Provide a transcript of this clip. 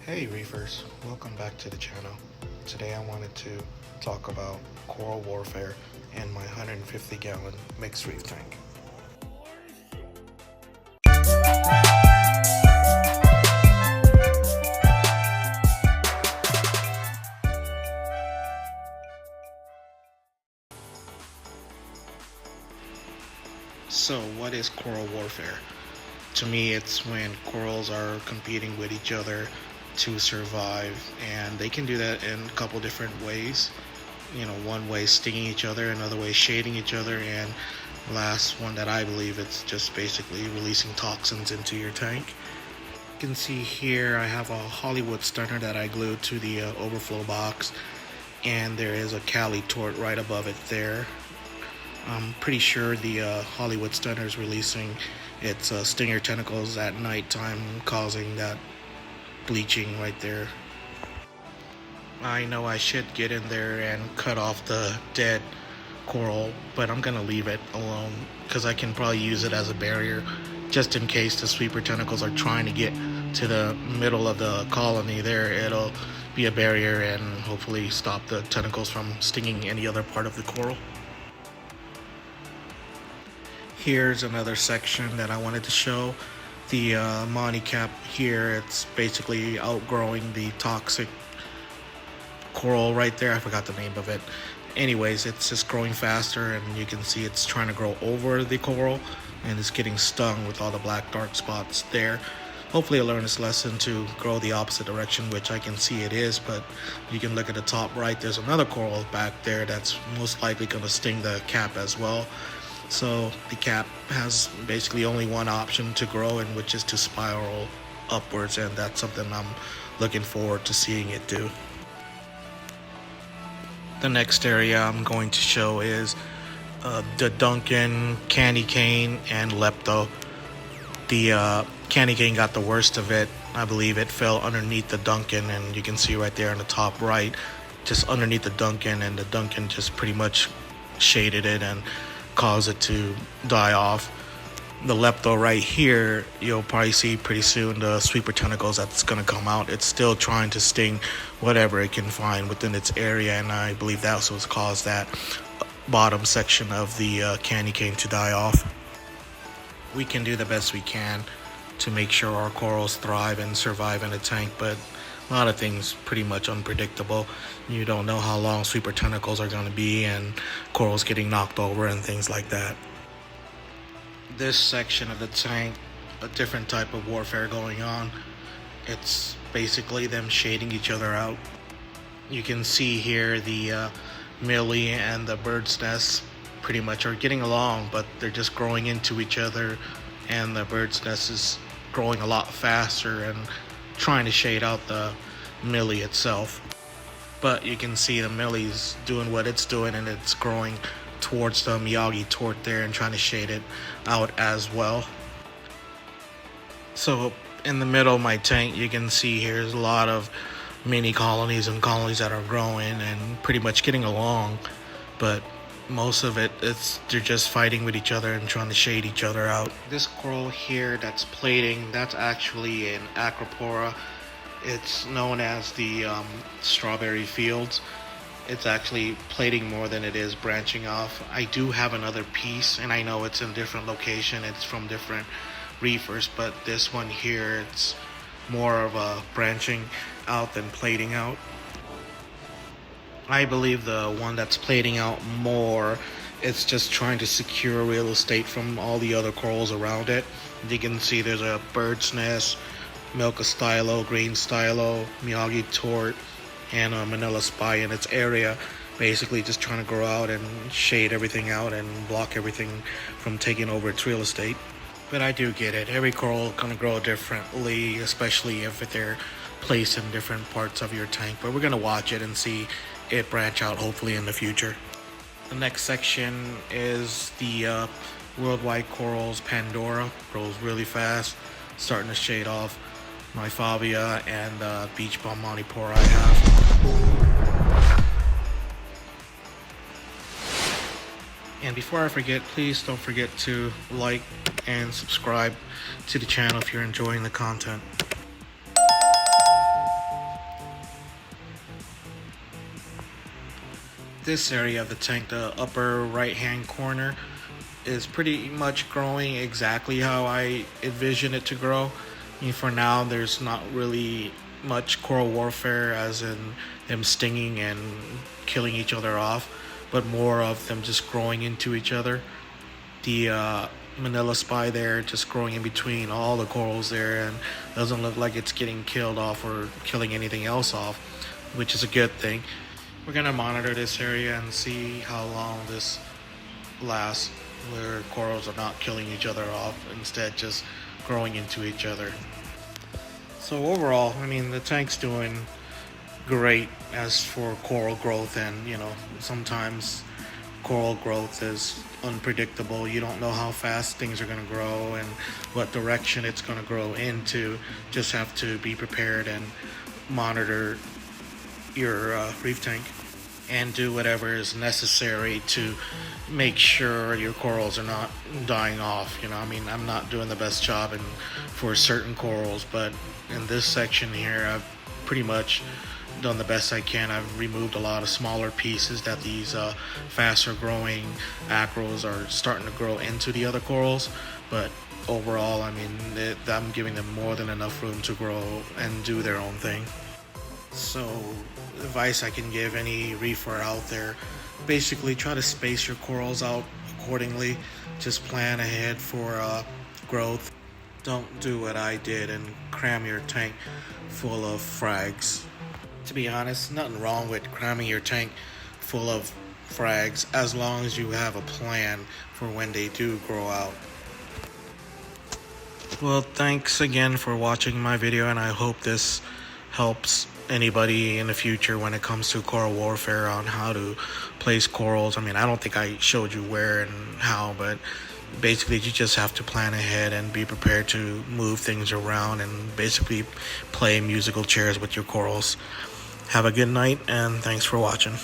Hey reefers, welcome back to the channel. Today I wanted to talk about coral warfare in my 150 gallon mixed reef tank. So what is coral warfare? To me, it's when corals are competing with each other to survive, and they can do that in a couple different ways. One way stinging each other, another way shading each other, and last one that I believe it's just basically releasing toxins into your tank. You can see here I have a Hollywood stunner that I glued to the overflow box, and there is a Cali tort right above it there. I'm pretty sure the Hollywood stunner is releasing its stinger tentacles at nighttime, causing that bleaching right there. I know I should get in there and cut off the dead coral, but I'm gonna leave it alone because I can probably use it as a barrier just in case the sweeper tentacles are trying to get to the middle of the colony there. It'll be a barrier and hopefully stop the tentacles from stinging any other part of the coral. Here's another section that I wanted to show. The Monty cap here, it's basically outgrowing the toxic coral right there. I forgot the name of it. Anyways, it's just growing faster, and you can see it's trying to grow over the coral, and it's getting stung with all the black dark spots there. Hopefully I learned this lesson to grow the opposite direction, which I can see it is, but you can look at the top right, there's another coral back there that's most likely going to sting the cap as well. So the cap has basically only one option to grow, and which is to spiral upwards, and that's something I'm looking forward to seeing it do. The next area I'm going to show is the Duncan, candy cane, and lepto. The candy cane got the worst of it. I believe it fell underneath the Duncan, and you can see right there on the top right, just underneath the Duncan, and the Duncan just pretty much shaded it and cause it to die off. The lepto right here, you'll probably see pretty soon the sweeper tentacles that's going to come out. It's still trying to sting whatever it can find within its area, and I believe that's what's caused that bottom section of the candy cane to die off. We can do the best we can to make sure our corals thrive and survive in a tank, but a lot of things pretty much unpredictable. You don't know how long sweeper tentacles are going to be, and corals getting knocked over and things like that. This section of the tank, a different type of warfare going on. It's basically them shading each other out. You can see here the millie and the bird's nest pretty much are getting along, but they're just growing into each other, and the bird's nest is growing a lot faster and trying to shade out the millie itself. But you can see the millie's doing what it's doing, and it's growing towards the Miyagi tort there and trying to shade it out as well. So in the middle of my tank, you can see here's a lot of mini colonies and colonies that are growing and pretty much getting along, but most of it, they're just fighting with each other and trying to shade each other out. This coral here that's plating, that's actually an acropora. It's known as the strawberry fields. It's actually plating more than it is branching off. I do have another piece, and I know it's in a different location. It's from different reefers, but this one here, it's more of a branching out than plating out. I believe the one that's plating out more, it's just trying to secure real estate from all the other corals around it. You can see there's a bird's nest, Milka stylo, green stylo, Miyagi tort, and a Manila spy in its area, basically just trying to grow out and shade everything out and block everything from taking over its real estate. But I do get it. Every coral is going to grow differently, especially if they're placed in different parts of your tank. But we're going to watch it and see it branch out hopefully in the future. The next section is the worldwide corals. Pandora grows really fast, starting to shade off my Favia and beach bum Monipora I have. And before I forget, please don't forget to like and subscribe to the channel if you're enjoying the content. This area of the tank, the upper right hand corner, is pretty much growing exactly how I envision it to grow. I mean, for now, there's not really much coral warfare, as in them stinging and killing each other off, but more of them just growing into each other. The Manila spy there just growing in between all the corals there, and doesn't look like it's getting killed off or killing anything else off, which is a good thing. We're gonna monitor this area and see how long this lasts, where corals are not killing each other off, instead just growing into each other. So overall, I mean, the tank's doing great as for coral growth, and sometimes coral growth is unpredictable. You don't know how fast things are going to grow and what direction it's going to grow into. Just have to be prepared and monitor your reef tank and do whatever is necessary to make sure your corals are not dying off. I mean, I'm not doing the best job for certain corals, but in this section here, I've pretty much done the best I can. I've removed a lot of smaller pieces that these faster growing acros are starting to grow into the other corals, but overall, I mean, I'm giving them more than enough room to grow and do their own thing. So, advice I can give any reefer out there: basically try to space your corals out accordingly. Just plan ahead for growth. Don't do what I did and cram your tank full of frags. To be honest, nothing wrong with cramming your tank full of frags as long as you have a plan for when they do grow out. Well, thanks again for watching my video, and I hope this helps anybody in the future when it comes to coral warfare on how to place corals. I mean, I don't think I showed you where and how, but basically you just have to plan ahead and be prepared to move things around and basically play musical chairs with your corals. Have a good night, and thanks for watching.